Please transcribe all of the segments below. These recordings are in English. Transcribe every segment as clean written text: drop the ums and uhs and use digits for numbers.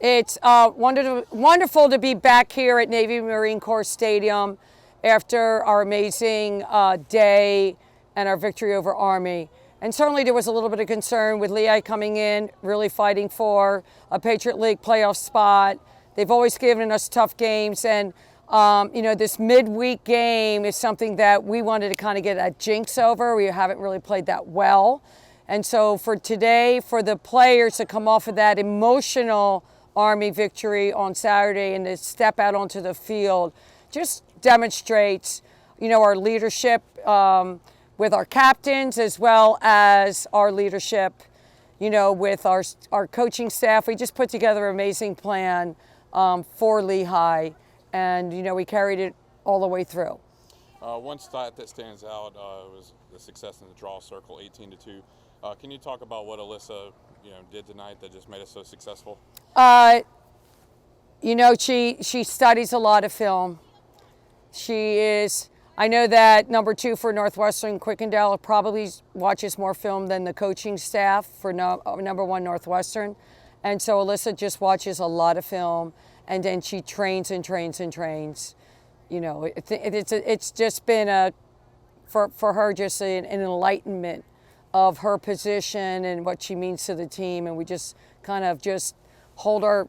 It's wonderful to be back here at Navy Marine Corps Stadium after our amazing day and our victory over Army. And certainly there was a little bit of concern with Lehigh coming in, really fighting for a Patriot League playoff spot. They've always given us tough games, and this midweek game is something that we wanted to kind of get a jinx over. We haven't really played that well. And so for today, for the players to come off of that emotional Army victory on Saturday and to step out onto the field just demonstrates, our leadership with our captains, as well as our leadership, with our coaching staff. We just put together an amazing plan for Lehigh, and, we carried it all the way through. One stat that stands out was the success in the draw circle, 18-2. Can you talk about what Alyssa, did tonight that just made us so successful? She studies a lot of film. I know that number 2 for Northwestern, Quickendale, probably watches more film than the coaching staff for number 1 Northwestern. And so Alyssa just watches a lot of film, and then she trains and trains and trains. It's just been for her just an enlightenment of her position and what she means to the team. And we just kind of just hold our,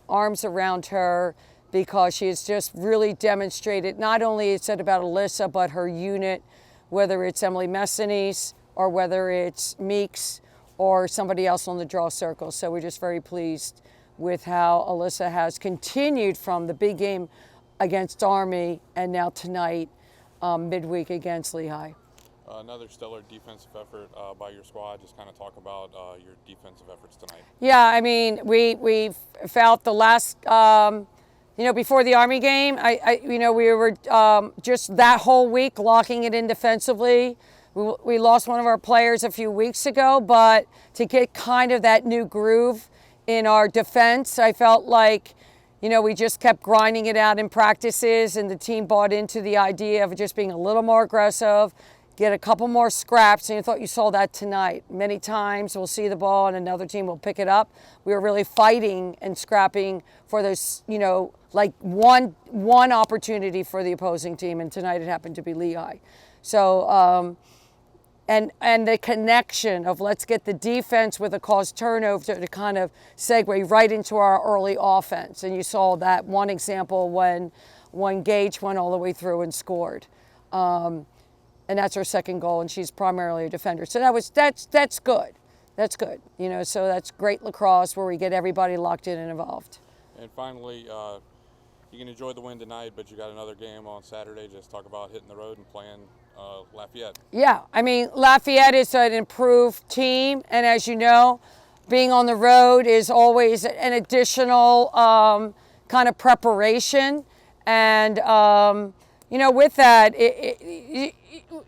arms around her, because she has just really demonstrated, not only it's said about Alyssa, but her unit, whether it's Emily Messines or whether it's Meeks or somebody else on the draw circle. So we're just very pleased with how Alyssa has continued from the big game against Army and now tonight, midweek against Lehigh. Another stellar defensive effort by your squad. Just kind of talk about your defensive efforts tonight. Yeah, we felt the last, before the Army game, we were just that whole week locking it in defensively. We lost one of our players a few weeks ago, but to get kind of that new groove in our defense, I felt like, we just kept grinding it out in practices, and the team bought into the idea of just being a little more aggressive, get a couple more scraps, and I thought you saw that tonight. Many times we'll see the ball and another team will pick it up. We were really fighting and scrapping for those, like one opportunity for the opposing team, and tonight it happened to be Lehigh. So, and the connection of let's get the defense with a caused turnover to kind of segue right into our early offense. And you saw that one example when Gage went all the way through and scored. And that's her second goal, and she's primarily a defender. So that's good. That's good. So that's great lacrosse where we get everybody locked in and involved. And finally, you can enjoy the win tonight, but you got another game on Saturday. Just talk about hitting the road and playing Lafayette. Yeah, Lafayette is an improved team, and as you know, being on the road is always an additional kind of preparation. And with that,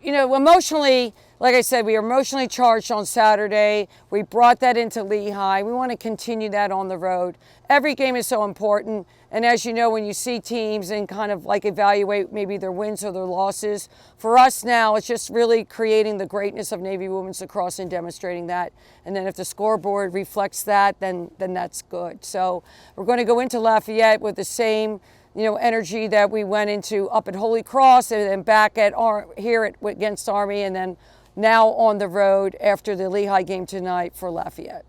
emotionally, like I said, we were emotionally charged on Saturday. We brought that into Lehigh. We want to continue that on the road. Every game is so important. And as you know, when you see teams and kind of like evaluate maybe their wins or their losses, for us now, it's just really creating the greatness of Navy women's lacrosse and demonstrating that. And then if the scoreboard reflects that, then that's good. So we're going to go into Lafayette with the same energy that we went into up at Holy Cross, and then back against Army, and then now on the road after the Lehigh game tonight for Lafayette.